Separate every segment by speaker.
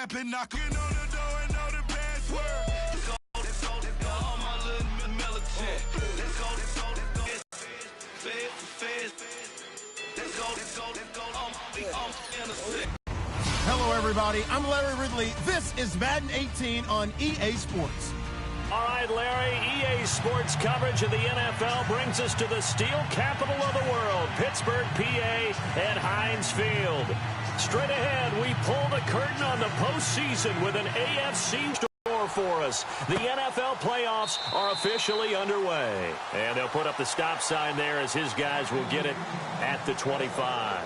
Speaker 1: rapping, knocking on the door and know the password. Let's go, all my little militant. Let's go,
Speaker 2: Hello, everybody. I'm Larry Ridley. This is Madden 18 on EA Sports.
Speaker 3: All right, Larry, EA Sports coverage of the NFL brings us to the steel capital of the world, Pittsburgh, PA, at Heinz Field. Straight ahead, we pull the curtain on the postseason with an AFC store for us. The NFL playoffs are officially underway. And they'll put up the stop sign there as his guys will get it at the 25.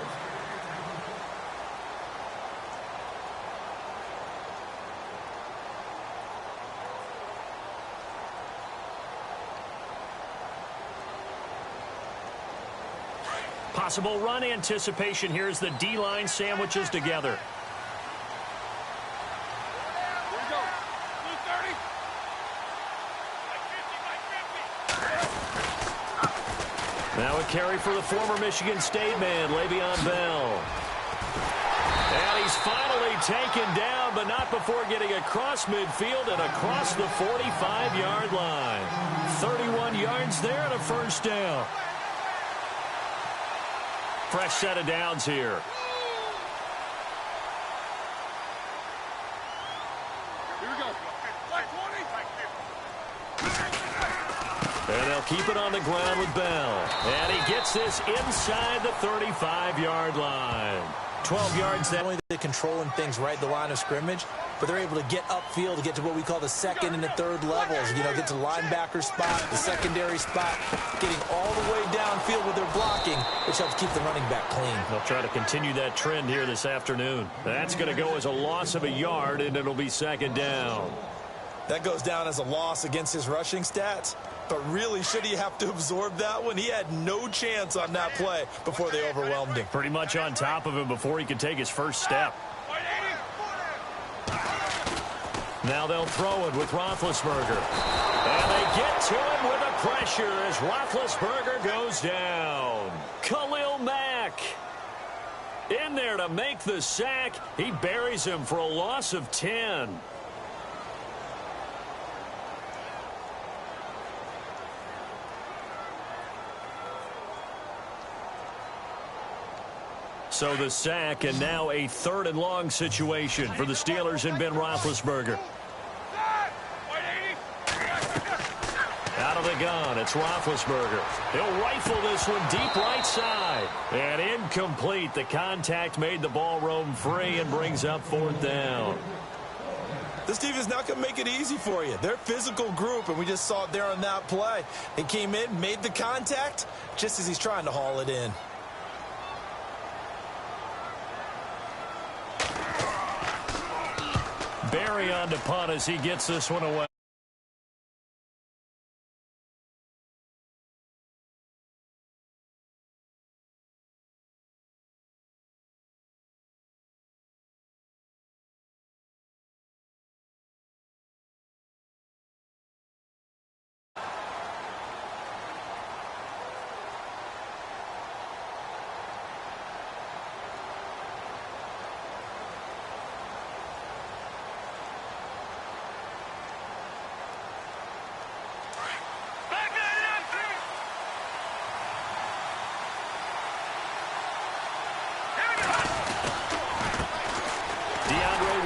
Speaker 3: Possible run anticipation here as the D-line sandwiches together. Now a carry for the former Michigan State man, Le'Veon Bell. And he's finally taken down, but not before getting across midfield and across the 45-yard line. 31 yards there and a first down. Fresh set of downs here.
Speaker 4: Here we go. Flag 20.
Speaker 3: And they'll keep it on the ground with Bell. And he gets this inside the 35-yard line. 12 yards.
Speaker 5: Not only they're controlling things right at the line of scrimmage, but they're able to get upfield to get to what we call the second and the third levels. You know, get to the linebacker spot, the secondary spot, getting all the way downfield with their blocking, which helps keep the running back clean.
Speaker 3: They'll try to continue that trend here this afternoon. That's going to go as a loss of a yard, and it'll be second down.
Speaker 5: That goes down as a loss against his rushing stats. But really, should he have to absorb that one? He had no chance on that play before they overwhelmed him.
Speaker 3: Pretty much on top of him before he could take his first step. Now they'll throw it with Roethlisberger. And they get to him with a pressure as Roethlisberger goes down. Khalil Mack in there to make the sack. He buries him for a loss of 10. So the sack, and now a third and long situation for the Steelers and Ben Roethlisberger. Out of the gun, it's Roethlisberger. He'll rifle this one deep right side. And incomplete. The contact made the ball roam free and brings up fourth down.
Speaker 5: This team is not going to make it easy for you. They're a physical group, and we just saw it there on that play. He came in, made the contact, just as he's trying to haul it in.
Speaker 3: Barry on to punt as he gets this one away.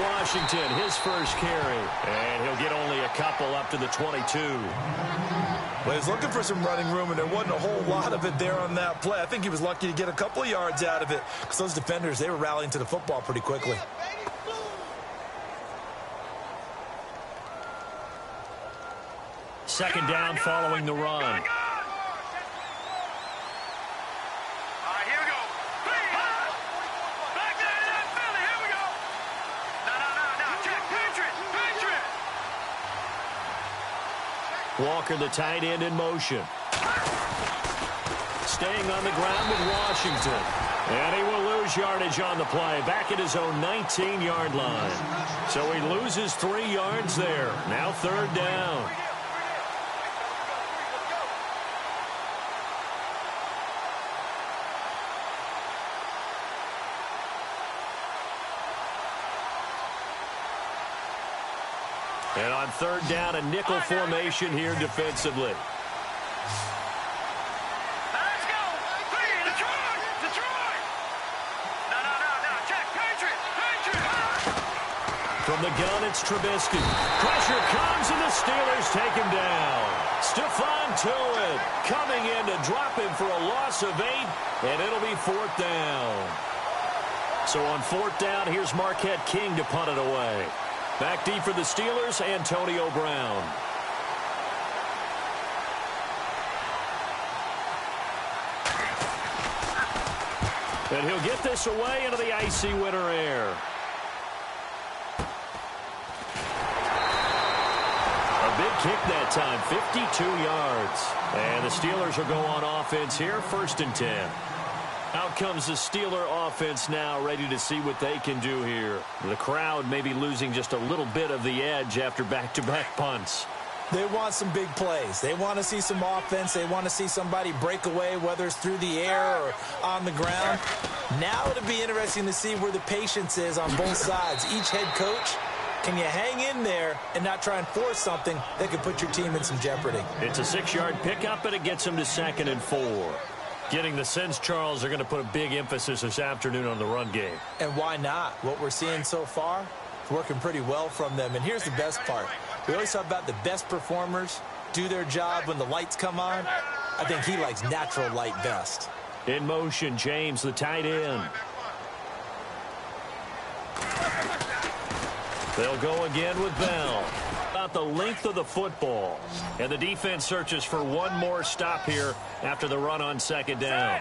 Speaker 3: Washington, his first carry, and he'll get only a couple up to the 22.
Speaker 5: Well, he's looking for some running room, and there wasn't a whole lot of it there on that play. I think he was lucky to get a couple of yards out of it because those defenders, they were rallying to the football pretty quickly.
Speaker 3: Second down following the run. Walker, the tight end, in motion. Staying on the ground with Washington. And he will lose yardage on the play. Back at his own 19-yard line. So he loses 3 yards there. Now third down. And on third down, a nickel formation here defensively.
Speaker 4: Let's go. Hey, Detroit. Detroit. No. Check. Patriot.
Speaker 3: From the gun, it's Trubisky. Pressure comes, and the Steelers take him down. Stephon Tuitt coming in to drop him for a loss of 8, and it'll be fourth down. So on fourth down, here's Marquette King to punt it away. Back deep for the Steelers, Antonio Brown. And he'll get this away into the icy winter air. A big kick that time, 52 yards. And the Steelers will go on offense here, 1st and 10. Out comes the Steeler offense now, ready to see what they can do here. The crowd may be losing just a little bit of the edge after back-to-back punts.
Speaker 5: They want some big plays. They want to see some offense. They want to see somebody break away, whether it's through the air or on the ground. Now it'll be interesting to see where the patience is on both sides. Each head coach, can you hang in there and not try and force something that could put your team in some jeopardy?
Speaker 3: It's a 6-yard pickup, and it gets them to 2nd and 4. Getting the sense, Charles, are going to put a big emphasis this afternoon on the run game.
Speaker 5: And why not? What we're seeing so far, it's working pretty well from them. And here's the best part. We always talk about the best performers do their job when the lights come on. I think he likes natural light best.
Speaker 3: In motion, James, the tight end. They'll go again with Bell. About the length of the football. And the defense searches for one more stop here after the run on 2nd down.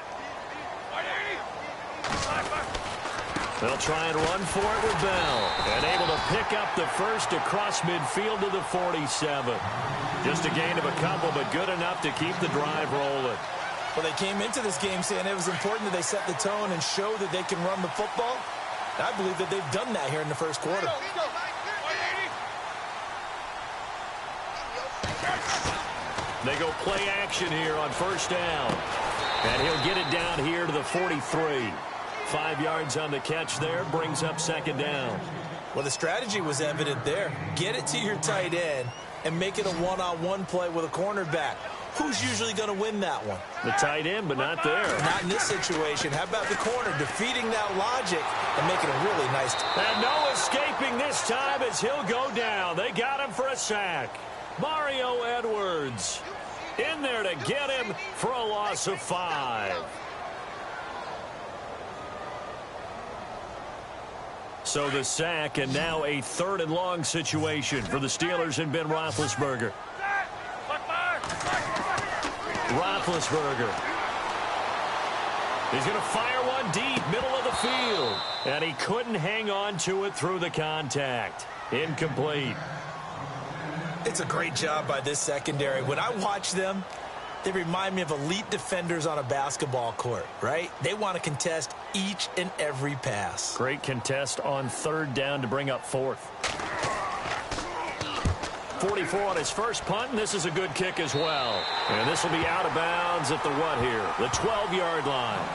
Speaker 3: They'll try and run for it with Bell. And able to pick up the first across midfield to the 47. Just a gain of a couple, but good enough to keep the drive rolling.
Speaker 5: Well, they came into this game saying it was important that they set the tone and show that they can run the football. And I believe that they've done that here in the first quarter.
Speaker 3: They go play action here on 1st down. And he'll get it down here to the 43. 5 yards on the catch there, brings up 2nd down.
Speaker 5: Well, the strategy was evident there. Get it to your tight end and make it a one-on-one play with a cornerback. Who's usually going to win that one?
Speaker 3: The tight end, but not there.
Speaker 5: Not in this situation. How about the corner defeating that logic and making a really nice...
Speaker 3: And no escaping this time as he'll go down. They got him for a sack. Mario Edwards in there to get him for a loss of 5. So the sack, and now a 3rd and long situation for the Steelers and Ben Roethlisberger. Roethlisberger. He's going to fire one deep, middle of the field. And he couldn't hang on to it through the contact. Incomplete.
Speaker 5: It's a great job by this secondary. When I watch them, they remind me of elite defenders on a basketball court, right? They want to contest each and every pass.
Speaker 3: Great contest on 3rd down to bring up 4th. 44 on his first punt, and this is a good kick as well. And this will be out of bounds at the what here? The 12-yard line.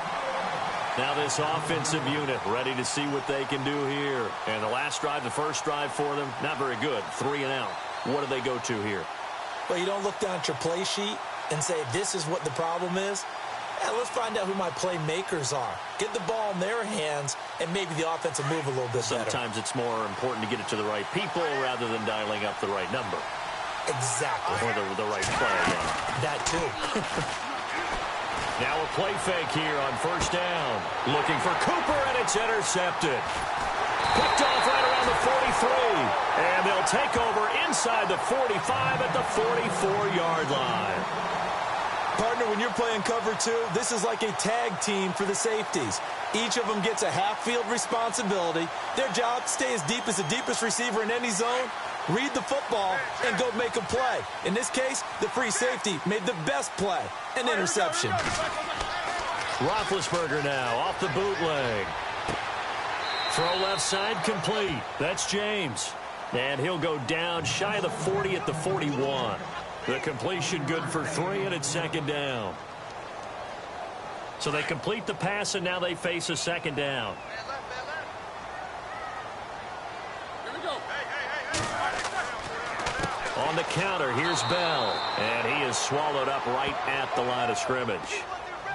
Speaker 3: Now this offensive unit ready to see what they can do here. And the last drive, the first drive for them, not very good. 3 and out. What do they go to here?
Speaker 5: Well, you don't look down at your play sheet and say, this is what the problem is. Yeah, let's find out who my playmakers are. Get the ball in their hands, and maybe the offense will move a little bit better.
Speaker 3: Sometimes it's more important to get it to the right people rather than dialing up the right number.
Speaker 5: Exactly.
Speaker 3: Or the right play.
Speaker 5: That too.
Speaker 3: Now a play fake here on 1st down. Looking for Cooper, and it's intercepted. Picked off right around the 43. And they'll take over inside the 45 at the 44-yard line.
Speaker 5: Partner, when you're playing cover 2, this is like a tag team for the safeties. Each of them gets a half-field responsibility. Their job, stay as deep as the deepest receiver in any zone, read the football, and go make a play. In this case, the free safety made the best play, an interception.
Speaker 3: Roethlisberger now off the bootleg. Throw left side complete. That's James. And he'll go down shy of the 40 at the 41. The completion good for 3, and it's 2nd down. So they complete the pass, and now they face a 2nd down.
Speaker 4: Here we go.
Speaker 3: On the counter, here's Bell. And he is swallowed up right at the line of scrimmage.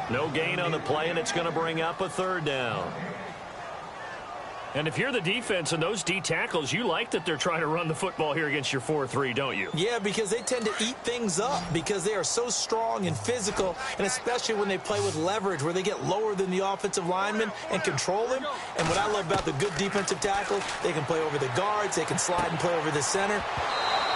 Speaker 3: No gain on the play, and it's going to bring up a third down. And if you're the defense and those D tackles, you like that they're trying to run the football here against your 4-3, don't you?
Speaker 5: Yeah, because they tend to eat things up because they are so strong and physical, and especially when they play with leverage where they get lower than the offensive lineman and control him. And what I love about the good defensive tackles, they can play over the guards, they can slide and play over the center.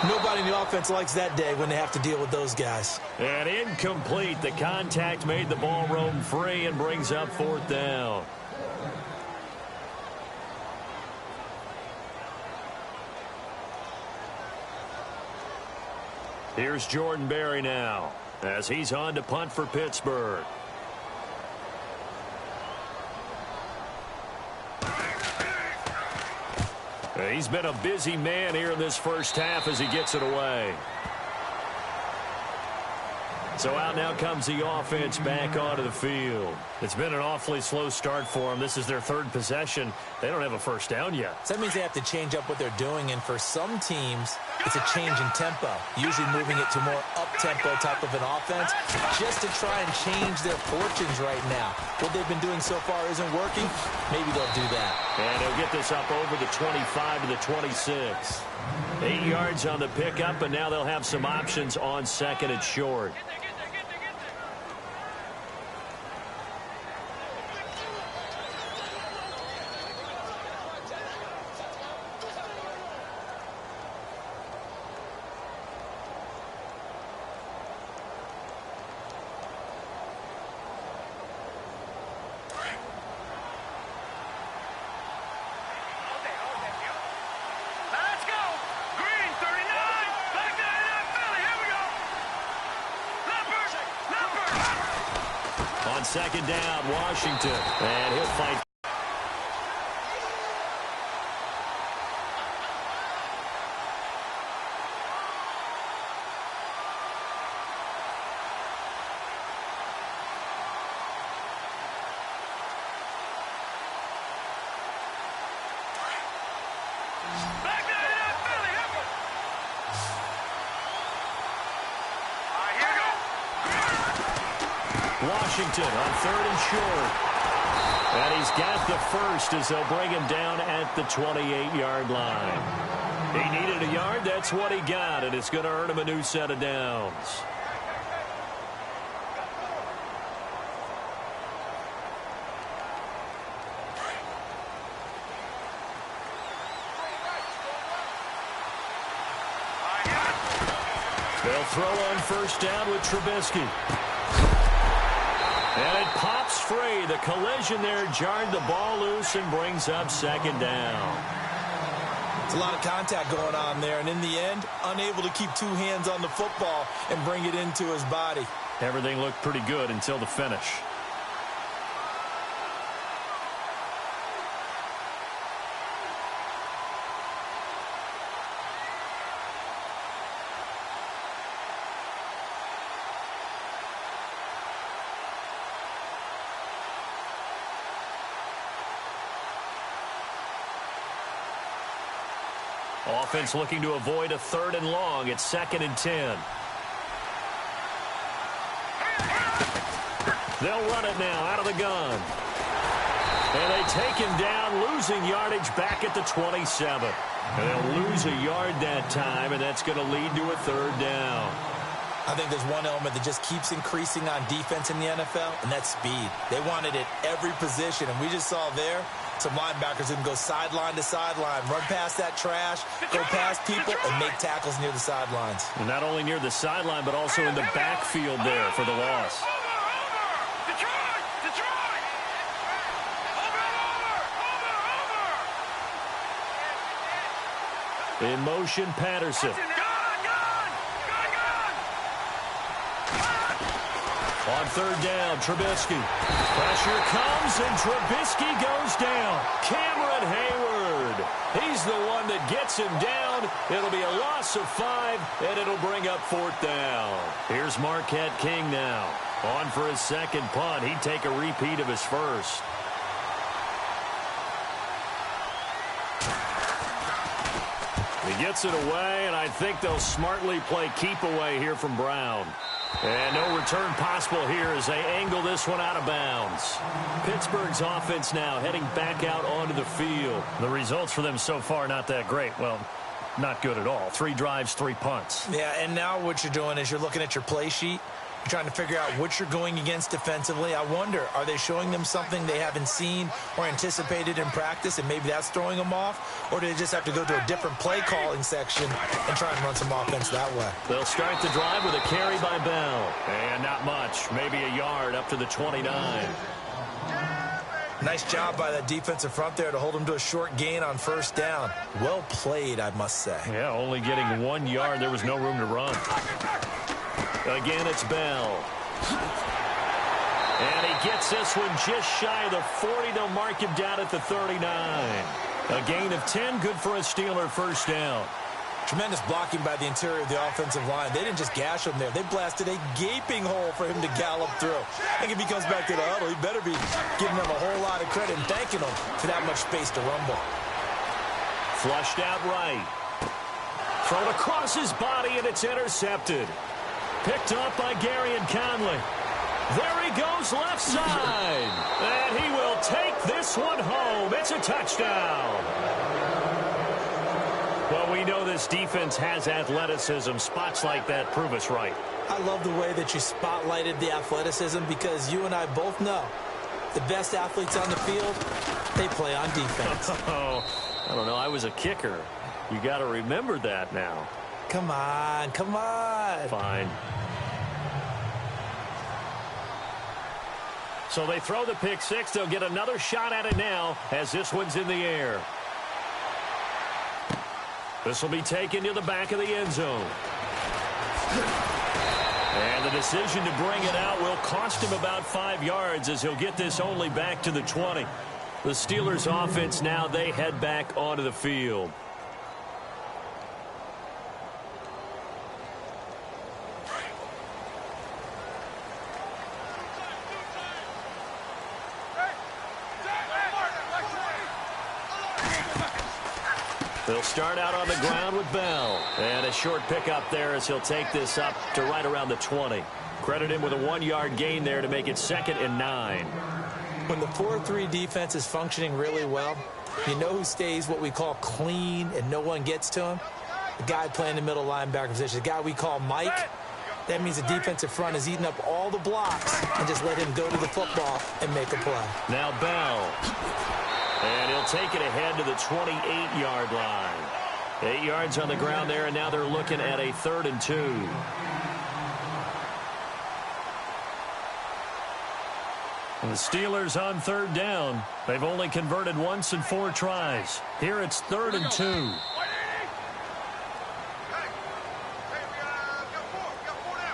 Speaker 5: Nobody in the offense likes that day when they have to deal with those guys.
Speaker 3: And incomplete. The contact made the ball roam free and brings up fourth down. Here's Jordan Berry now as he's on to punt for Pittsburgh. He's been a busy man here in this first half as he gets it away. So out now comes the offense back onto the field. It's been an awfully slow start for them. This is their third possession. They don't have a first down yet.
Speaker 5: So that means they have to change up what they're doing, and for some teams, it's a change in tempo, usually moving it to more up-tempo type of an offense just to try and change their fortunes right now. What they've been doing so far isn't working. Maybe they'll do that.
Speaker 3: And he'll get this up over the 25 to the 26. 8 yards on the pickup, and now they'll have some options on second and short. On second down, Washington. And he'll fight. Washington on third and short. And he's got the first as they'll bring him down at the 28-yard line. He needed a yard. That's what he got, and it's going to earn him a new set of downs. They'll throw on first down with Trubisky. And it pops free. The collision there jarred the ball loose and brings up second down.
Speaker 5: It's a lot of contact going on there, and in the end, unable to keep two hands on the football and bring it into his body.
Speaker 3: Everything looked pretty good until the finish. Offense looking to avoid a third and long. It's 2nd and 10. They'll run it now out of the gun. And they take him down, losing yardage back at the 27. And they'll lose a yard that time, and that's going to lead to a third down.
Speaker 5: I think there's one element that just keeps increasing on defense in the NFL, and that's speed. They want it at every position, and we just saw there some linebackers who can go sideline to sideline, run past that trash, go past people, and make tackles near the sidelines.
Speaker 3: And not only near the sideline, but also in the backfield there for the loss. In motion, Patterson. On third down, Trubisky. Pressure comes, and Trubisky goes down. Cameron Hayward. He's the one that gets him down. It'll be a loss of 5, and it'll bring up fourth down. Here's Marquette King now. On for his second punt. He'd take a repeat of his first. He gets it away, and I think they'll smartly play keep away here from Brown. And no return possible here as they angle this one out of bounds. Pittsburgh's offense now heading back out onto the field. The results for them so far not that great. Well, not good at all. 3 drives, 3 punts.
Speaker 5: Yeah, and now what you're doing is you're looking at your play sheet. You're trying to figure out what you're going against defensively. I wonder, are they showing them something they haven't seen or anticipated in practice, and maybe that's throwing them off? Or do they just have to go to a different play calling section and try and run some offense that way?
Speaker 3: They'll start the drive with a carry by Bell. And not much, maybe a yard up to the 29.
Speaker 5: Nice job by that defensive front there to hold them to a short gain on first down. Well played, I must say.
Speaker 3: Yeah, only getting 1 yard. There was no room to run. Again, it's Bell. And he gets this one just shy of the 40. They'll mark him down at the 39. A gain of 10, good for a Steeler first down.
Speaker 5: Tremendous blocking by the interior of the offensive line. They didn't just gash him there. They blasted a gaping hole for him to gallop through. I think if he comes back to the huddle, he better be giving them a whole lot of credit and thanking them for that much space to rumble.
Speaker 3: Flushed out right. Thrown across his body, and it's intercepted. Picked up by Gary and Conley. There he goes left side. And he will take this one home. It's a touchdown. Well, we know this defense has athleticism. Spots like that prove us right.
Speaker 5: I love the way that you spotlighted the athleticism because you and I both know the best athletes on the field, they play on defense.
Speaker 3: Oh, I don't know. I was a kicker. You got to remember that now.
Speaker 5: Come on, come on.
Speaker 3: Fine. So they throw the pick six. They'll get another shot at it now as this one's in the air. This will be taken to the back of the end zone. And the decision to bring it out will cost him about 5 yards as he'll get this only back to the 20. The Steelers offense now, they head back onto the field. They'll start out on the ground with Bell. And a short pickup there as he'll take this up to right around the 20. Credit him with a 1-yard gain there to make it 2nd and 9.
Speaker 5: When the 4-3 defense is functioning really well, you know who stays what we call clean and no one gets to him? The guy playing the middle linebacker position, the guy we call Mike. That means the defensive front is eating up all the blocks and just let him go to the football and make a play.
Speaker 3: Now Bell. And he'll take it ahead to the 28-yard line. 8 yards on the ground there, and now they're looking at a 3rd and 2. And the Steelers on 3rd down. They've only converted once in 4 tries. Here it's 3rd and 2.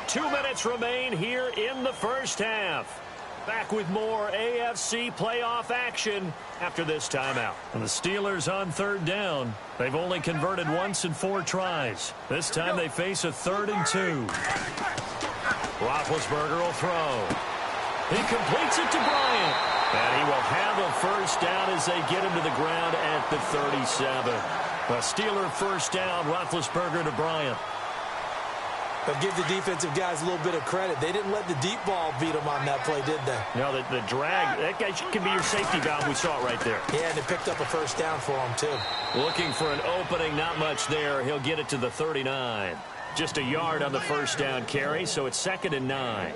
Speaker 3: 2 minutes remain here in the first half. Back with more AFC playoff action after this timeout. And the Steelers on 3rd down. They've only converted once in 4 tries. This time they face a 3rd and 2. Roethlisberger will throw. He completes it to Bryant. And he will have a first down as they get him to the ground at the 37. A Steeler first down, Roethlisberger to Bryant.
Speaker 5: But give the defensive guys a little bit of credit. They didn't let the deep ball beat them on that play, did they?
Speaker 3: No, the drag, that guy can be your safety valve. We saw it right there.
Speaker 5: Yeah, and they picked up a first down for him, too.
Speaker 3: Looking for an opening, not much there. He'll get it to the 39. Just a yard on the first down carry, so it's 2nd and 9.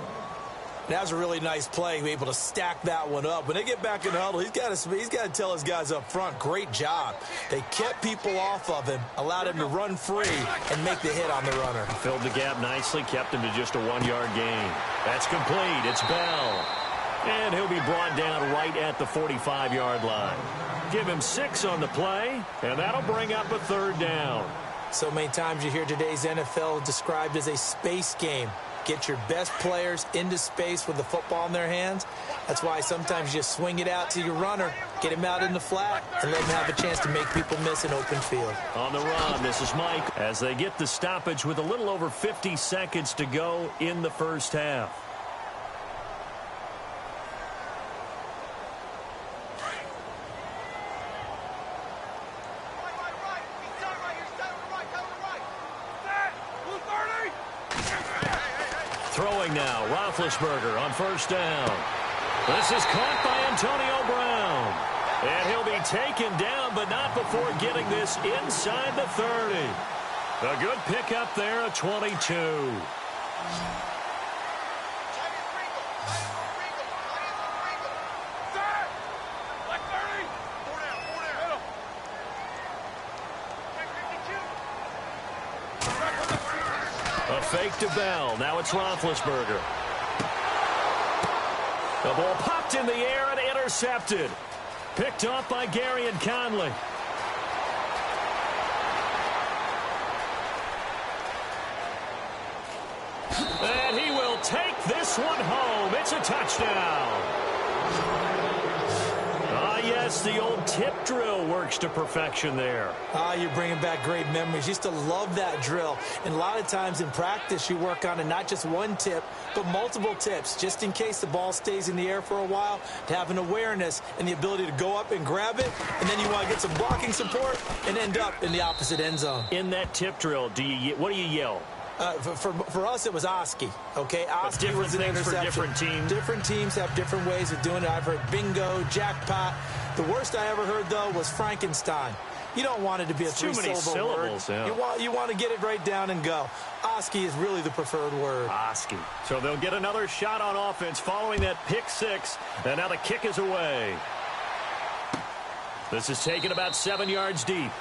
Speaker 5: That was a really nice play, able to stack that one up. When they get back in the huddle, he's got to tell his guys up front, great job. They kept people off of him, allowed him to run free and make the hit on the runner.
Speaker 3: Filled the gap nicely, kept him to just a 1-yard gain. That's complete. It's Bell. And he'll be brought down right at the 45-yard line. Give him 6 on the play, and that'll bring up a 3rd down.
Speaker 5: So many times you hear today's NFL described as a space game. Get your best players into space with the football in their hands. That's why sometimes you just swing it out to your runner, get him out in the flat, and let him have a chance to make people miss an open field.
Speaker 3: On the run, this is Mike as they get the stoppage with a little over 50 seconds to go in the first half. Throwing now, Roethlisberger on first down. This is caught by Antonio Brown. And he'll be taken down, but not before getting this inside the 30. A good pickup there, a 22. A fake to Bell. Now it's Roethlisberger. The ball popped in the air and intercepted. Picked off by Gary and Conley. And he will take this one home. It's a touchdown. Ah, yes, the old tip drill works to perfection there.
Speaker 5: Ah, you're bringing back great memories. Used to love that drill. And a lot of times in practice, you work on it, not just one tip, but multiple tips, just in case the ball stays in the air for a while, to have an awareness and the ability to go up and grab it, and then you want to get some blocking support and end up in the opposite end zone.
Speaker 3: In that tip drill, what do you yell?
Speaker 5: For us, it was Oski, okay? Oski was an interception.
Speaker 3: For different teams.
Speaker 5: Different teams have different ways of doing it. I've heard bingo, jackpot. The worst I ever heard, though, was Frankenstein. You don't want it to be a three-syllable word.
Speaker 3: Yeah.
Speaker 5: You want to get it right down and go. Oski is really the preferred word.
Speaker 3: Oski. So they'll get another shot on offense following that pick six. And now the kick is away. This is taken about 7 yards deep.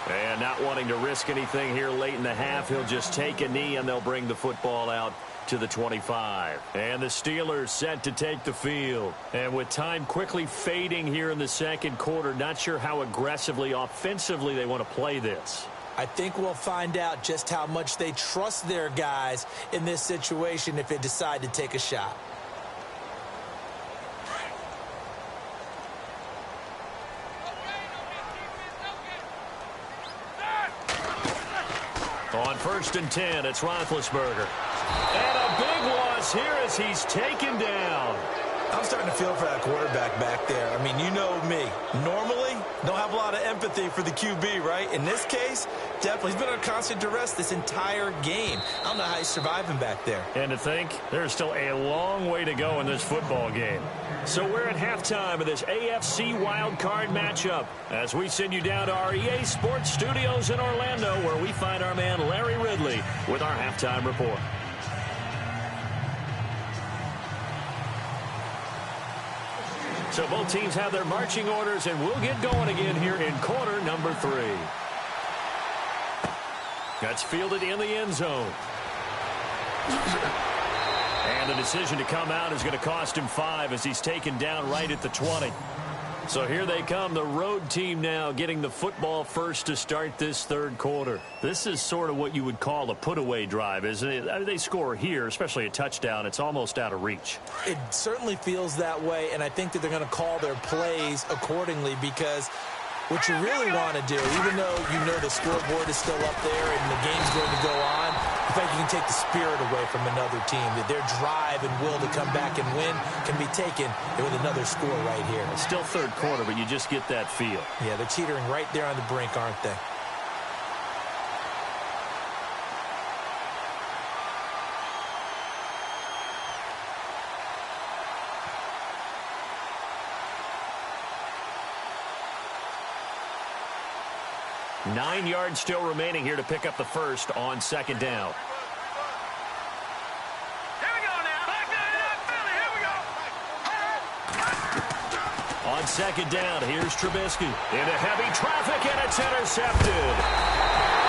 Speaker 3: And not wanting to risk anything here late in the half, he'll just take a knee and they'll bring the football out to the 25. And the Steelers set to take the field. And with time quickly fading here in the second quarter, not sure how aggressively, offensively they want to play this.
Speaker 5: I think we'll find out just how much they trust their guys in this situation if they decide to take a shot.
Speaker 3: On 1st and 10, it's Roethlisberger. And a big loss here as he's taken down.
Speaker 5: I'm starting to feel for that quarterback back there. I mean, you know me. Normally, don't have a lot of empathy for the QB, right? In this case, definitely. He's been under constant duress this entire game. I don't know how he's surviving back there.
Speaker 3: And to think, there's still a long way to go in this football game. So we're at halftime of this AFC wildcard matchup as we send you down to our EA Sports Studios in Orlando, where we find our man Larry Ridley with our halftime report. So both teams have their marching orders, and we'll get going again here in quarter number 3. That's fielded in the end zone. And the decision to come out is going to cost him 5 as he's taken down right at the 20. So here they come, the road team now getting the football first to start this third quarter. This is sort of what you would call a put-away drive, isn't it? I mean, they score here, especially a touchdown. It's almost out of reach.
Speaker 5: It certainly feels that way, and I think that they're going to call their plays accordingly because what you really want to do, even though you know the scoreboard is still up there and the game's going to go on, in fact, you can take the spirit away from another team. That their drive and will to come back and win can be taken with another score right here.
Speaker 3: It's still third quarter, but you just get that feel.
Speaker 5: Yeah, they're teetering right there on the brink, aren't they?
Speaker 3: Nine yards still remaining here to pick up the first on second down.
Speaker 4: Here we go now. Philly, here we go.
Speaker 3: On second down, here's Trubisky. Into heavy traffic, and it's intercepted.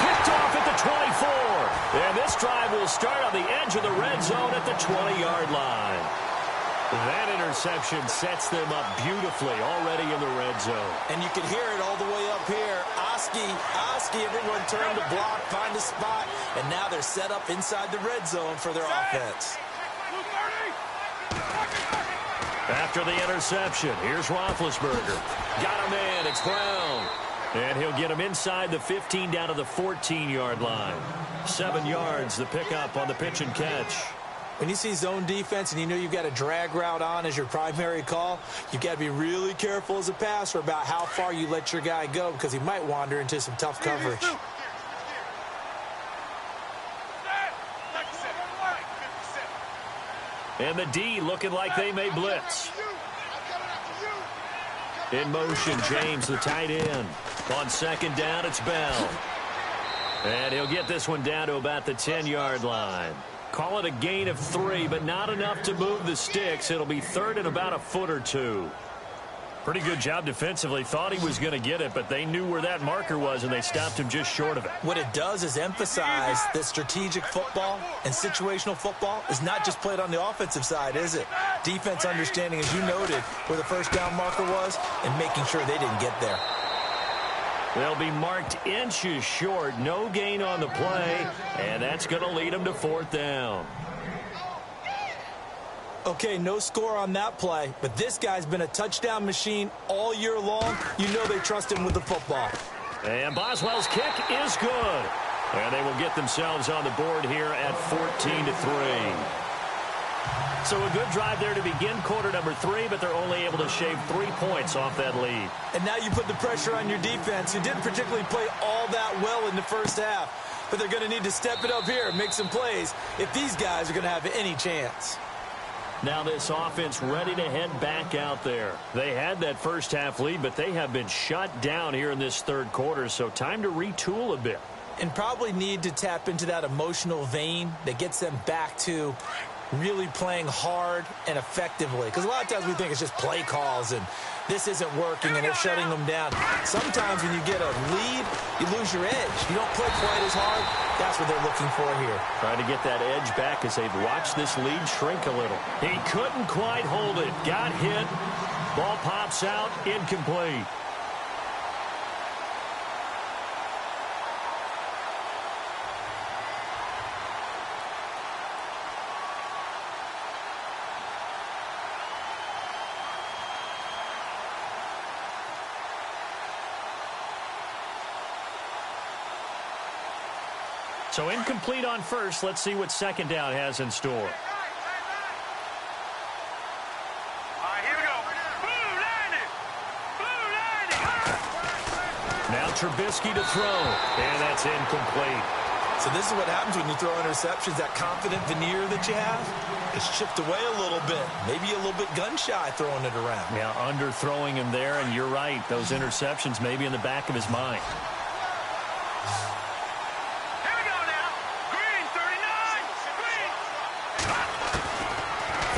Speaker 3: Picked off at the 24. And this drive will start on the edge of the red zone at the 20-yard line. That interception sets them up beautifully already in the red zone.
Speaker 5: And you can hear it all the way up here. Oski, everyone turned to block, find a spot, and now they're set up inside the red zone for their offense.
Speaker 3: After the interception, here's Roethlisberger. Got a man, it's Brown. And he'll get him inside the 15 down to the 14-yard line. 7 yards, the pickup on the pitch and catch.
Speaker 5: When you see zone defense and you know you've got a drag route on as your primary call, you've got to be really careful as a passer about how far you let your guy go because he might wander into some tough coverage.
Speaker 3: And the D looking like they may blitz. In motion, James, the tight end. On second down, it's Bell. And he'll get this one down to about the 10-yard line. Call it a gain of 3, but not enough to move the sticks. It'll be third and about a foot or two. Pretty good job defensively. Thought he was going to get it, but they knew where that marker was, and they stopped him just short of it.
Speaker 5: What it does is emphasize that strategic football and situational football is not just played on the offensive side, is it? Defense understanding, as you noted, where the first down marker was and making sure they didn't get there.
Speaker 3: They'll be marked inches short. No gain on the play, and that's going to lead them to fourth down.
Speaker 5: Okay, no score on that play, but this guy's been a touchdown machine all year long. You know they trust him with the football.
Speaker 3: And Boswell's kick is good. And they will get themselves on the board here at 14-3. So a good drive there to begin quarter number 3, but they're only able to shave 3 points off that lead.
Speaker 5: And now you put the pressure on your defense, who didn't particularly play all that well in the first half. But they're going to need to step it up here and make some plays if these guys are going to have any chance.
Speaker 3: Now this offense ready to head back out there. They had that first half lead, but they have been shut down here in this third quarter, so time to retool a bit.
Speaker 5: And probably need to tap into that emotional vein that gets them back to really playing hard and effectively. Because a lot of times we think it's just play calls and this isn't working and they're shutting them down. Sometimes when you get a lead, you lose your edge. You don't play quite as hard. That's what they're looking for here.
Speaker 3: Trying to get that edge back as they've watched this lead shrink a little. He couldn't quite hold it. Got hit. Ball pops out. Incomplete. So incomplete on first. Let's see what second down has in store.
Speaker 4: All right, here we go. Blue landing.
Speaker 3: Now Trubisky to throw. And that's incomplete.
Speaker 5: So this is what happens when you throw interceptions. That confident veneer that you have is chipped away a little bit. Maybe a little bit gun-shy throwing it around.
Speaker 3: Yeah, underthrowing him there, and you're right. Those interceptions may be in the back of his mind.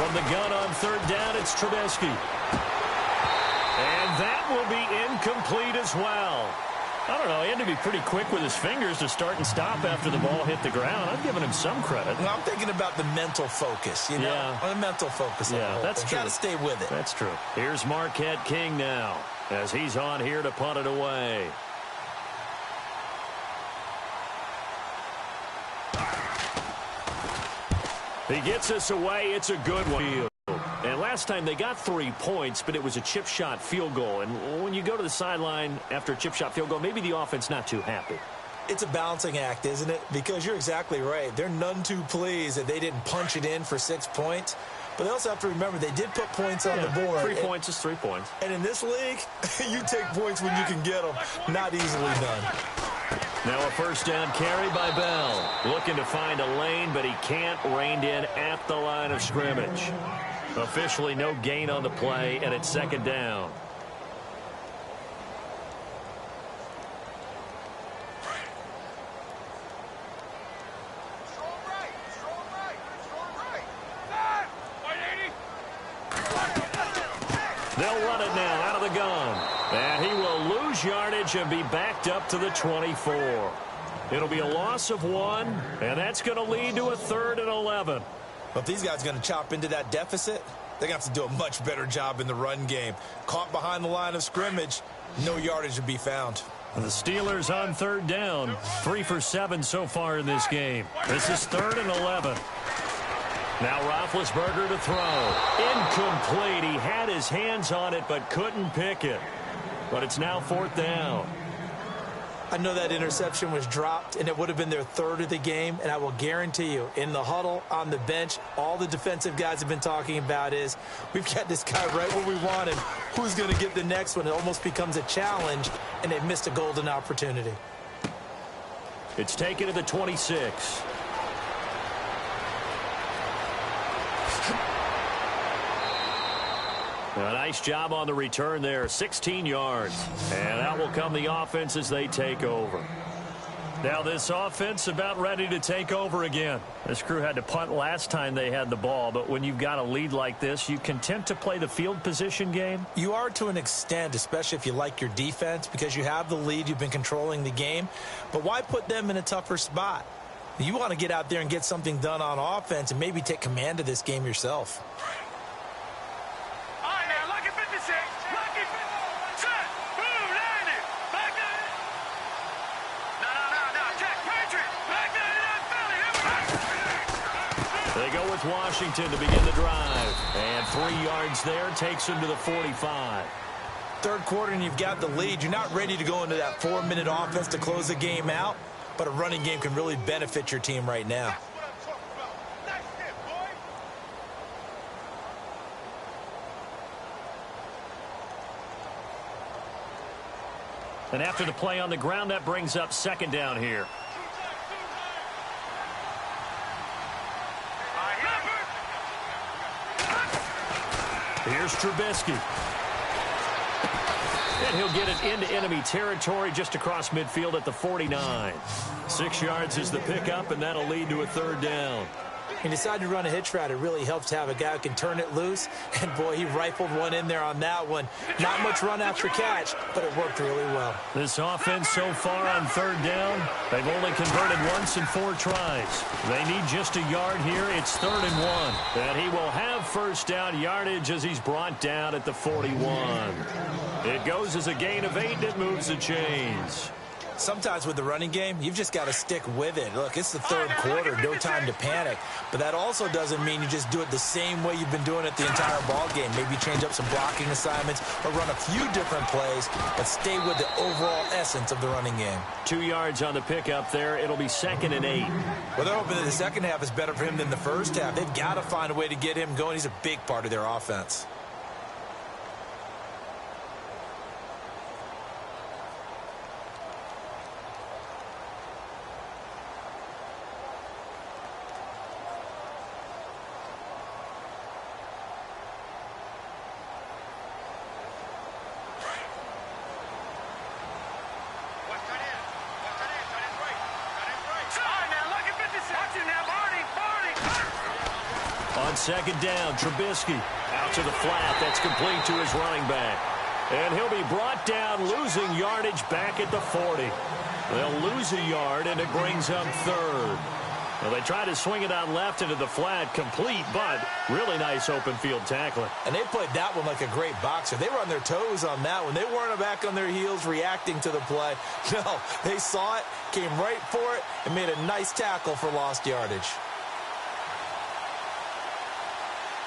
Speaker 3: From the gun on third down, it's Trubisky. And that will be incomplete as well. I don't know, he had to be pretty quick with his fingers to start and stop after the ball hit the ground. I'm giving him some credit.
Speaker 5: Well, I'm thinking about the mental focus, you know?
Speaker 3: Yeah.
Speaker 5: The mental focus.
Speaker 3: Yeah, that's true.
Speaker 5: Got to stay with it.
Speaker 3: That's true. Here's Marquette King now as he's on here to punt it away. He gets us away. It's a good one. And last time they got 3 points, but it was a chip shot field goal. And when you go to the sideline after a chip shot field goal, maybe the offense not too happy.
Speaker 5: It's a balancing act, isn't it? Because you're exactly right. They're none too pleased that they didn't punch it in for 6 points. But they also have to remember they did put points on the board.
Speaker 3: 3 points is 3 points.
Speaker 5: And in this league, you take points when you can get them. Not easily done.
Speaker 3: Now a first down carry by Bell. Looking to find a lane, but he can't. Reined in at the line of scrimmage. Officially no gain on the play, and it's second down. They'll run it now out of the gun. And he will lose yardage and be backed up to the 24. It'll be a loss of 1, and that's going to lead to a 3rd and 11.
Speaker 5: But if these guys are going to chop into that deficit, they're going to have to do a much better job in the run game. Caught behind the line of scrimmage, no yardage to be found.
Speaker 3: The Steelers on third down, 3 for 7 so far in this game. This is 3rd and 11. Now Roethlisberger to throw. Incomplete. He had his hands on it but couldn't pick it. But it's now 4th down.
Speaker 5: I know that interception was dropped, and it would have been their 3rd of the game, and I will guarantee you, in the huddle, on the bench, all the defensive guys have been talking about is, we've got this guy right where we want him. Who's going to get the next one? It almost becomes a challenge, and they've missed a golden opportunity.
Speaker 3: It's taken to the 26. A nice job on the return there, 16 yards. And out will come the offense as they take over. Now this offense about ready to take over again. This crew had to punt last time they had the ball, but when you've got a lead like this, you content to play the field position game?
Speaker 5: You are to an extent, especially if you like your defense, because you have the lead, you've been controlling the game. But why put them in a tougher spot? You want to get out there and get something done on offense and maybe take command of this game yourself.
Speaker 4: All right, now, lucky 56. Lucky 56. Set. Boom, landed. Back to it. No. Check. Patriot. Back to it. Philly. Here we go.
Speaker 3: They go with Washington to begin the drive. And 3 yards there takes them to the 45.
Speaker 5: Third quarter and you've got the lead. You're not ready to go into that 4-minute offense to close the game out, but a running game can really benefit your team right now.
Speaker 3: And after the play on the ground, that brings up second down here. Here's Trubisky. And he'll get it into enemy territory just across midfield at the 49. 6 yards is the pickup, and that'll lead to a third down.
Speaker 5: He decided to run a hitch route. It really helps to have a guy who can turn it loose. And, boy, he rifled one in there on that one. Not much run after catch, but it worked really well.
Speaker 3: This offense so far on third down, they've only converted once in 4 tries. They need just a yard here. It's 3rd and 1. And he will have first down yardage as he's brought down at the 41. It goes as a gain of 8, and it moves the chains.
Speaker 5: Sometimes with the running game, you've just got to stick with it. Look, it's the third quarter, no time to panic. But that also doesn't mean you just do it the same way you've been doing it the entire ball game. Maybe change up some blocking assignments or run a few different plays, but stay with the overall essence of the running game.
Speaker 3: 2 yards on the pickup there. It'll be 2nd and 8.
Speaker 5: Well, they're hoping that the second half is better for him than the first half. They've got to find a way to get him going. He's a big part of their offense.
Speaker 3: On second down, Trubisky out to the flat. That's complete to his running back. And he'll be brought down, losing yardage back at the 40. They'll lose a yard, and it brings up 3rd. Well, they try to swing it out left into the flat, complete, but really nice open field tackling.
Speaker 5: And they played that one like a great boxer. They were on their toes on that one. They weren't back on their heels reacting to the play. No, they saw it, came right for it, and made a nice tackle for lost yardage.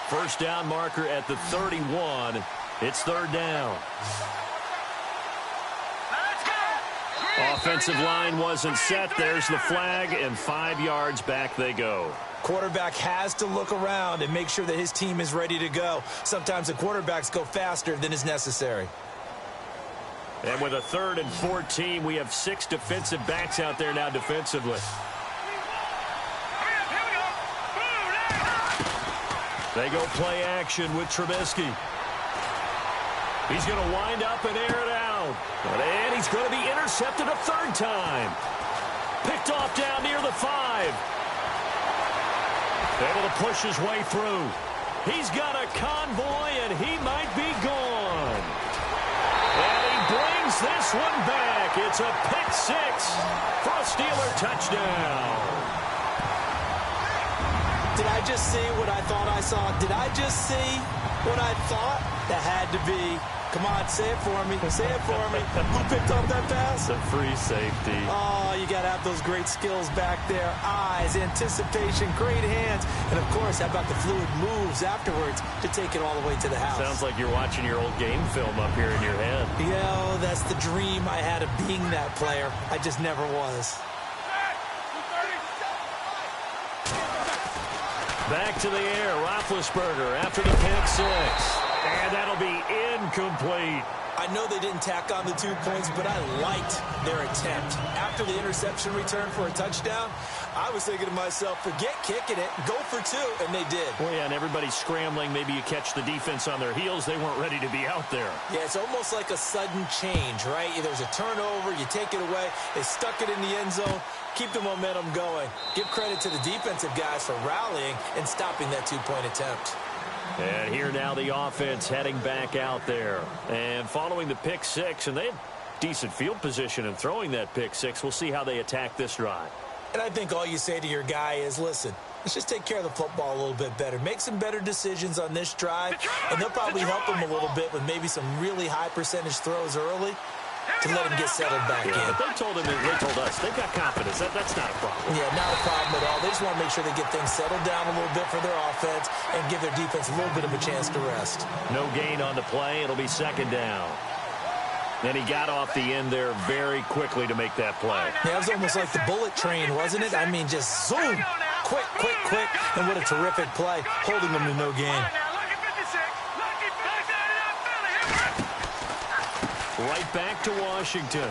Speaker 3: First down marker at the 31. It's 3rd down. Offensive line wasn't set. There's the flag, and 5 yards back they go.
Speaker 5: Quarterback has to look around and make sure that his team is ready to go. Sometimes the quarterbacks go faster than is necessary.
Speaker 3: And with a 3rd and 14, we have 6 defensive backs out there now defensively. They go play action with Trubisky. He's going to wind up and air it out. And he's going to be intercepted a 3rd time. Picked off down near the 5. Able to push his way through. He's got a convoy, and he might be gone. And he brings this one back. It's a pick 6 for a Steeler touchdown.
Speaker 5: Did I just see what I thought I saw? Did I just see what I thought? That had to be. Come on, say it for me. Say it for me. Who picked up that pass?
Speaker 3: The free safety.
Speaker 5: Oh, you got to have those great skills back there. Eyes, anticipation, great hands. And, of course, how about the fluid moves afterwards to take it all the way to the house?
Speaker 3: Sounds like you're watching your old game film up here in your head.
Speaker 5: Yeah, that's the dream I had of being that player. I just never was.
Speaker 3: Back to the air, Roethlisberger after the pick 6. And that'll be incomplete.
Speaker 5: I I know they didn't tack on the 2 points, but I liked their attempt. After the interception return for a touchdown, I was thinking to myself, forget kicking it, go for 2, and they did.
Speaker 3: Well, yeah, and everybody's scrambling. Maybe you catch the defense on their heels. They weren't ready to be out there.
Speaker 5: Yeah, it's almost like a sudden change, right? There's a turnover, you take it away, they stuck it in the end zone, keep the momentum going. Give credit to the defensive guys for rallying and stopping that 2-point attempt.
Speaker 3: And here now the offense heading back out there. And following the pick 6, and they had decent field position in throwing that pick 6. We'll see how they attack this drive.
Speaker 5: And I think all you say to your guy is, listen, let's just take care of the football a little bit better. Make some better decisions on this drive, and they'll probably help him a little bit with maybe some really high percentage throws early to let him get settled back in.
Speaker 3: But they told us they've got confidence. That's not a problem.
Speaker 5: Yeah, not a problem at all. They just want to make sure they get things settled down a little bit for their offense and give their defense a little bit of a chance to rest.
Speaker 3: No gain on the play. It'll be 2nd down. Then he got off the end there very quickly to make that play.
Speaker 5: Yeah, it was almost like the bullet train, wasn't it? I mean, just zoom. Quick, quick, quick. And what a terrific play, holding them to no gain.
Speaker 3: Right back to Washington.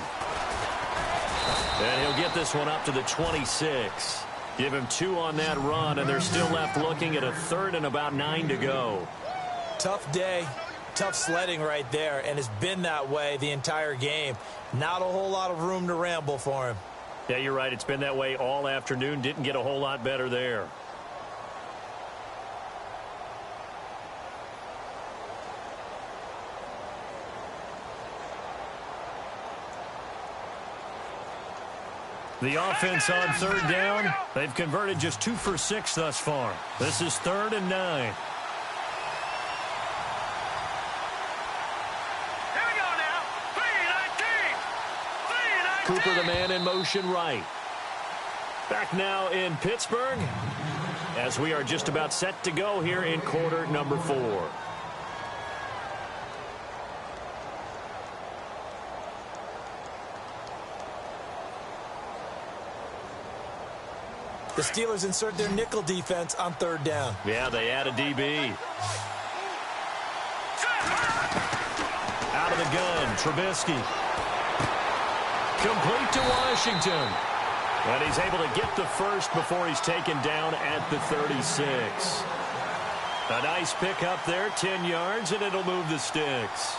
Speaker 3: And he'll get this one up to the 26. Give him 2 on that run, and they're still left looking at a 3rd and about 9 to go.
Speaker 5: Tough day. Tough sledding right there, and it's been that way the entire game. Not a whole lot of room to ramble for him.
Speaker 3: Yeah, you're right. It's been that way all afternoon. Didn't get a whole lot better there. The offense on 3rd down. They've converted just 2 for 6 thus far. This is 3rd and 9. Cooper, the man in motion right. Back now in Pittsburgh as we are just about set to go here in quarter number 4.
Speaker 5: The Steelers insert their nickel defense on 3rd down.
Speaker 3: Yeah, they add a DB. Out of the gun, Trubisky. Complete to Washington. And he's able to get the first before he's taken down at the 36. A nice pick up there, 10 yards, and it'll move the sticks.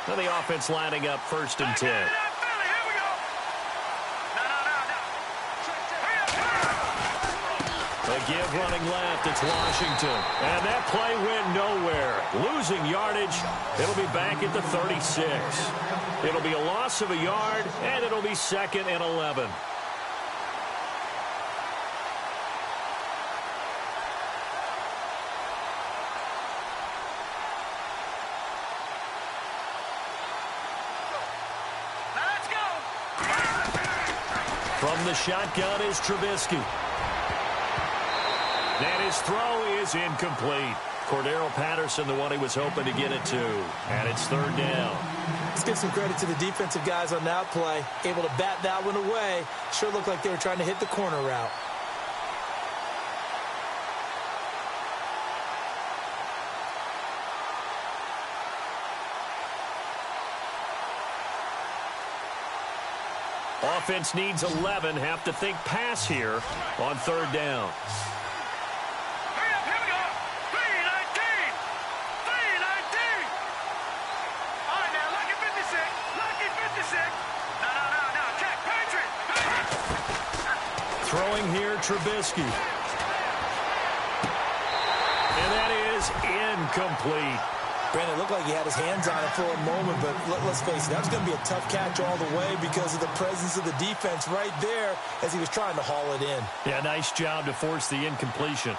Speaker 3: Now the offense lining up 1st and 10. They give running left. It's Washington. And that play went nowhere. Losing yardage. It'll be back at the 36. It'll be a loss of a yard, and it'll be 2nd and 11. From the shotgun is Trubisky. And his throw is incomplete. Cordero Patterson, the one he was hoping to get it to. And it's 3rd down.
Speaker 5: Let's give some credit to the defensive guys on that play. Able to bat that one away. Sure looked like they were trying to hit the corner route.
Speaker 3: Offense needs 11. Have to think pass here on 3rd down. Throwing here, Trubisky. And that is incomplete.
Speaker 5: Brandon, it looked like he had his hands on it for a moment, but let's face it, that was going to be a tough catch all the way because of the presence of the defense right there as he was trying to haul it in.
Speaker 3: Yeah, nice job to force the incompletion.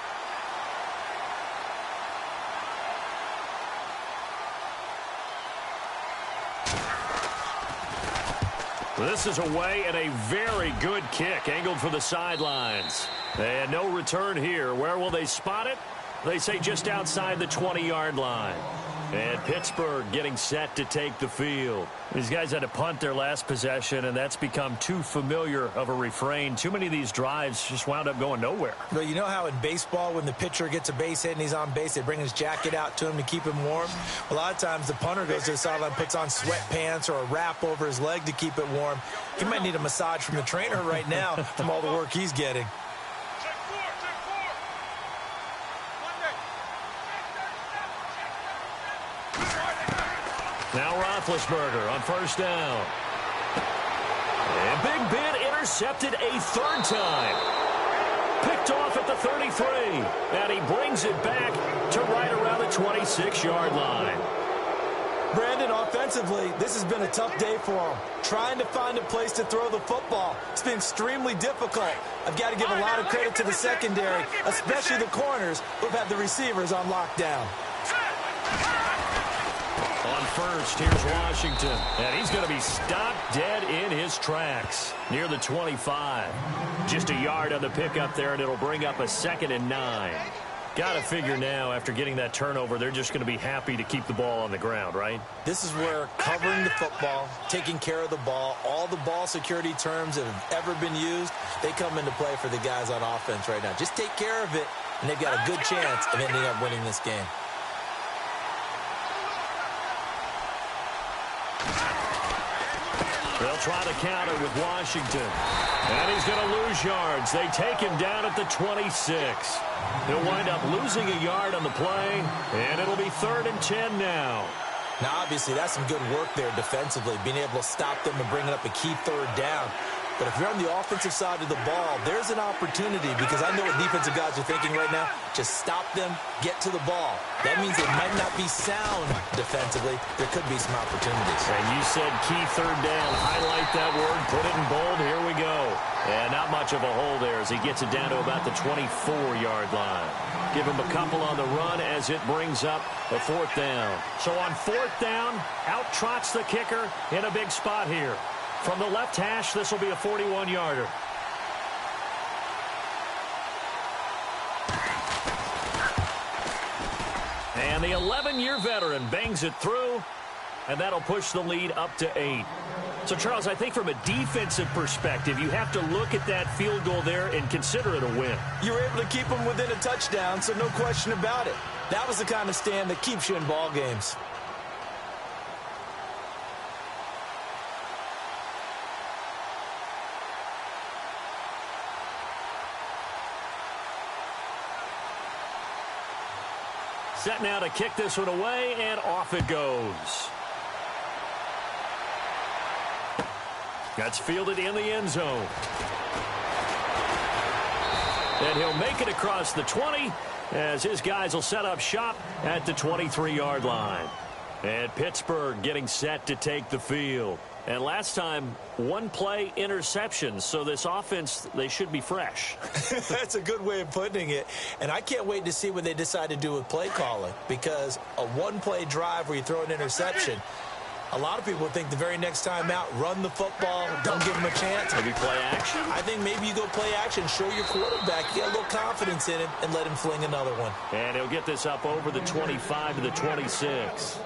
Speaker 3: This is away and a very good kick angled for the sidelines. And no return here. Where will they spot it? They say just outside the 20-yard line. And Pittsburgh getting set to take the field. These guys had to punt their last possession, and that's become too familiar of a refrain. Too many of these drives just wound up going nowhere.
Speaker 5: But you know how in baseball, when the pitcher gets a base hit and he's on base, they bring his jacket out to him to keep him warm? A lot of times the punter goes to the sideline, puts on sweatpants or a wrap over his leg to keep it warm. He might need a massage from the trainer right now from all the work he's getting.
Speaker 3: Now Roethlisberger on first down. And Big Ben intercepted a third time. Picked off at the 33. And he brings it back to right around the 26-yard line.
Speaker 5: Brandon, offensively, this has been a tough day for him. Trying to find a place to throw the football. It's been extremely difficult. I've got to give a lot of credit to the secondary, especially the corners who've had the receivers on lockdown.
Speaker 3: On first, here's Washington. And he's going to be stopped dead in his tracks near the 25. Just a yard on the pickup there, and it'll bring up a 2nd and 9. Got to figure now, after getting that turnover, they're just going to be happy to keep the ball on the ground, right?
Speaker 5: This is where covering the football, taking care of the ball, all the ball security terms that have ever been used, they come into play for the guys on offense right now. Just take care of it, and they've got a good chance of ending up winning this game.
Speaker 3: They'll try to counter with Washington. And he's going to lose yards. They take him down at the 26. He'll wind up losing a yard on the play, and it'll be 3rd and 10 now.
Speaker 5: Now, obviously, that's some good work there defensively, being able to stop them and bringing up a key 3rd down. But if you're on the offensive side of the ball, there's an opportunity, because I know what defensive guys are thinking right now. Just stop them, get to the ball. That means they might not be sound defensively. There could be some opportunities.
Speaker 3: And you said key 3rd down. Highlight that word, put it in bold. Here we go. And not much of a hole there as he gets it down to about the 24-yard line. Give him a couple on the run as it brings up a 4th down. So on 4th down, out trots the kicker in a big spot here. From the left hash, this will be a 41-yarder. And the 11-year veteran bangs it through, and that'll push the lead up to 8. So, Charles, I think from a defensive perspective, you have to look at that field goal there and consider it a win.
Speaker 5: You were able to keep them within a touchdown, so no question about it. That was the kind of stand that keeps you in ball games.
Speaker 3: Set now to kick this one away, and off it goes. That's fielded in the end zone. And he'll make it across the 20 as his guys will set up shop at the 23-yard line. And Pittsburgh getting set to take the field. And last time, 1-play interceptions. So this offense, they should be fresh.
Speaker 5: That's a good way of putting it. And I can't wait to see what they decide to do with play calling. Because a 1-play drive where you throw an interception, a lot of people think the very next time out, run the football, don't give them a chance.
Speaker 3: Maybe play action?
Speaker 5: I think maybe you go play action, show your quarterback, you got a little confidence in him, and let him fling another one.
Speaker 3: And he'll get this up over the 25 to the 26.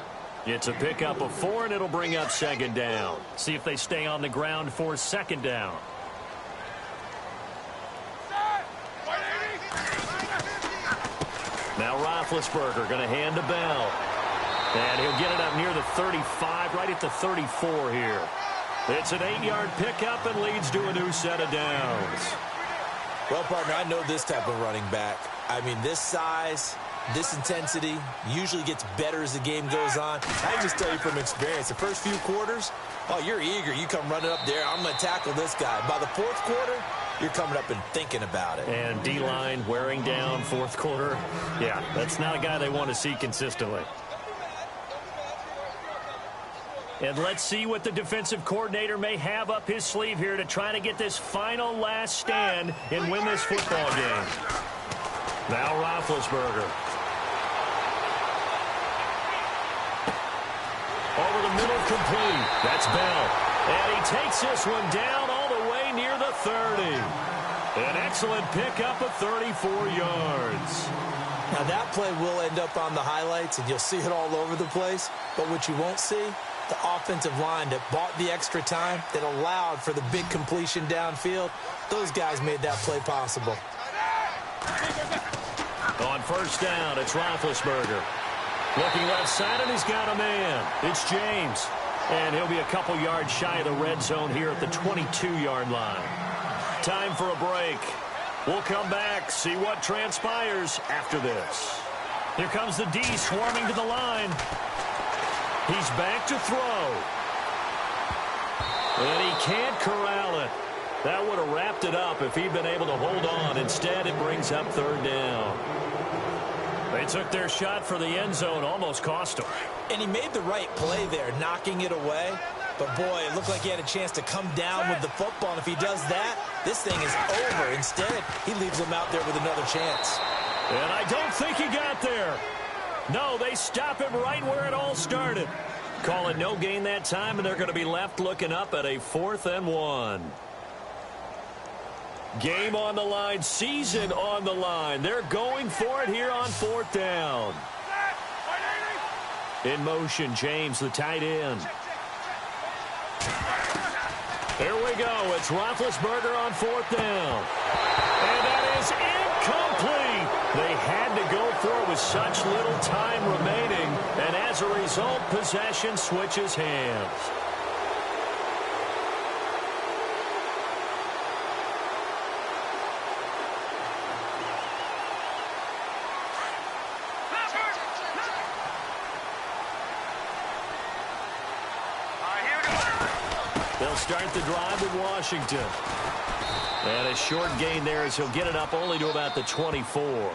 Speaker 3: It's a pickup of 4, and it'll bring up 2nd down. See if they stay on the ground for 2nd down. Now Roethlisberger going to hand to Bell. And he'll get it up near the 35, right at the 34 here. It's an 8-yard pickup and leads to a new set of downs.
Speaker 5: Well, partner, I know this type of running back. I mean, this size, this intensity usually gets better as the game goes on. I can just tell you from experience, the first few quarters, oh, you're eager. You come running up there, I'm going to tackle this guy. By the 4th quarter, you're coming up and thinking about it.
Speaker 3: And D-line wearing down 4th quarter. Yeah, that's not a guy they want to see consistently. And let's see what the defensive coordinator may have up his sleeve here to try to get this final last stand and win this football game. Now Roethlisberger. Over the middle, complete. That's Bell. And he takes this one down all the way near the 30. An excellent pickup of 34 yards.
Speaker 5: Now, that play will end up on the highlights, and you'll see it all over the place. But what you won't see, the offensive line that bought the extra time, that allowed for the big completion downfield, those guys made that play possible.
Speaker 3: On first down, it's Roethlisberger. Looking left side, and he's got a man. It's James. And he'll be a couple yards shy of the red zone here at the 22-yard line. Time for a break. We'll come back, see what transpires after this. Here comes the D swarming to the line. He's back to throw. And he can't corral it. That would have wrapped it up if he'd been able to hold on. Instead, it brings up third down. They took their shot for the end zone, almost cost him.
Speaker 5: And he made the right play there, knocking it away. But, boy, it looked like he had a chance to come down with the football. And if he does that, this thing is over. Instead, he leaves him out there with another chance.
Speaker 3: And I don't think he got there. No, they stop him right where it all started. Call it no gain that time, and they're going to be left looking up at a 4th and 1. Game on the line, season on the line. They're going for it here on 4th down. In motion, James, the tight end. Here we go. It's Roethlisberger on 4th down. And that is incomplete. They had to go for it with such little time remaining. And as a result, possession switches hands. They'll start the drive with Washington. And a short gain there as he'll get it up only to about the 24.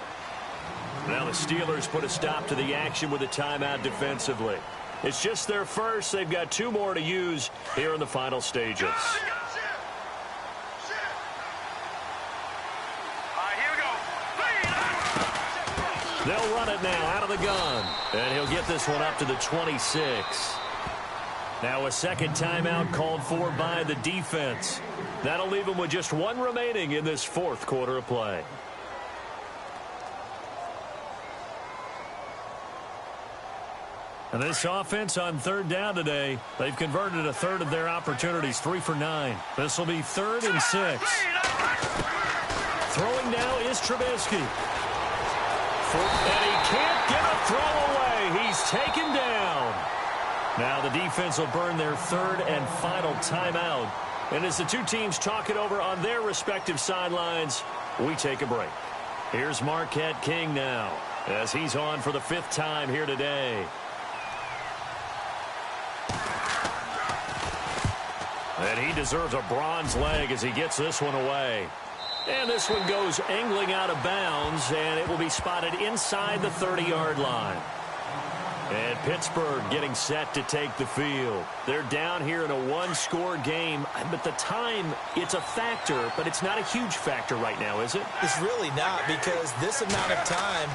Speaker 3: Now the Steelers put a stop to the action with a timeout defensively. It's just their first. They've got 2 more to use here in the final stages. They'll run it now out of the gun. And he'll get this one up to the 26. Now a second timeout called for by the defense. That'll leave them with just 1 remaining in this 4th quarter of play. And this offense on 3rd down today, they've converted a third of their opportunities, 3 for 9. This will be 3rd and 6. Throwing now is Trubisky. And he can't get a throw away. He's taken down. Now the defense will burn their 3rd and final timeout. And as the 2 teams talk it over on their respective sidelines, we take a break. Here's Marquette King now as he's on for the 5th time here today. And he deserves a bronze leg as he gets this one away. And this one goes angling out of bounds, and it will be spotted inside the 30-yard line. And Pittsburgh getting set to take the field. They're down here in a 1-score game. But the time, it's a factor, but it's not a huge factor right now, is it?
Speaker 5: It's really not, because this amount of time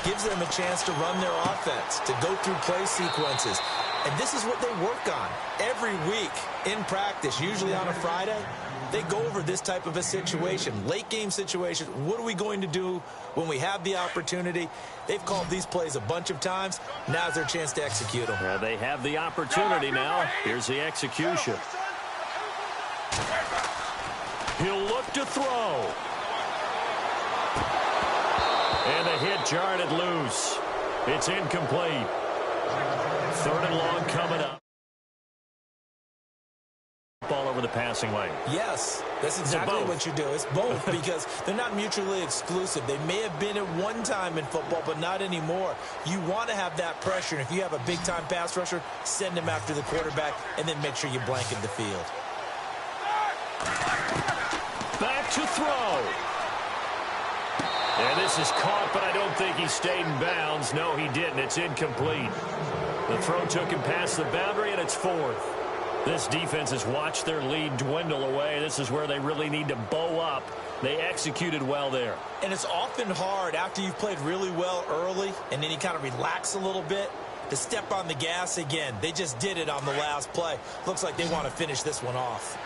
Speaker 5: gives them a chance to run their offense, to go through play sequences. And this is what they work on every week in practice, usually on a Friday. They go over this type of a situation, late game situation. What are we going to do when we have the opportunity? They've called these plays a bunch of times. Now's their chance to execute them.
Speaker 3: They have the opportunity now. Here's the execution. He'll look to throw. And the hit jarred it loose. It's incomplete. 3rd and long coming up. Ball over the passing lane.
Speaker 5: Yes, that's exactly what you do. It's both because they're not mutually exclusive. They may have been at one time in football, but not anymore. You want to have that pressure. And if you have a big-time pass rusher, send him after the quarterback and then make sure you blanket the field.
Speaker 3: Back to throw. And this is caught, but I don't think he stayed in bounds. No, he didn't. It's incomplete. The throw took him past the boundary, and it's 4th. This defense has watched their lead dwindle away. This is where they really need to bow up. They executed well there.
Speaker 5: And it's often hard after you've played really well early and then you kind of relax a little bit to step on the gas again. They just did it on the last play. Looks like they want to finish this one off.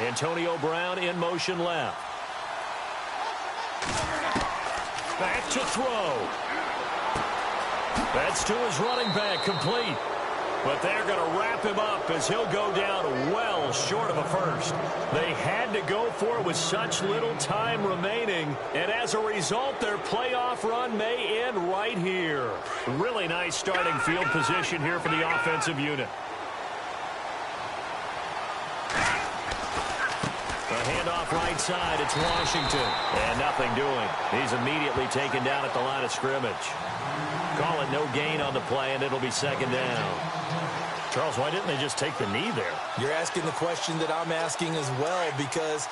Speaker 3: Antonio Brown in motion left. Back to throw. That's to his running back, complete. But they're going to wrap him up as he'll go down well short of a first. They had to go for it with such little time remaining. And as a result, their playoff run may end right here. Really nice starting field position here for the offensive unit. A handoff right side. It's Washington. And nothing doing. He's immediately taken down at the line of scrimmage. Call it no gain on the play, and it'll be second down.
Speaker 6: Charles, why didn't they just take the knee there?
Speaker 5: You're asking the question that I'm asking as well, because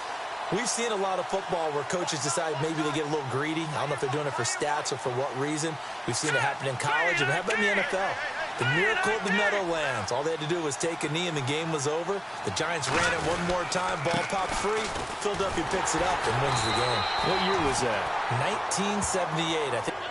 Speaker 5: we've seen a lot of football where coaches decide maybe they get a little greedy. I don't know if they're doing it for stats or for what reason. We've seen it happen in college, and how about in the NFL? The miracle of the Meadowlands. All they had to do was take a knee, and the game was over. The Giants ran it one more time. Ball popped free. Philadelphia picks it up and wins the game.
Speaker 3: What year was that?
Speaker 5: 1978, I think.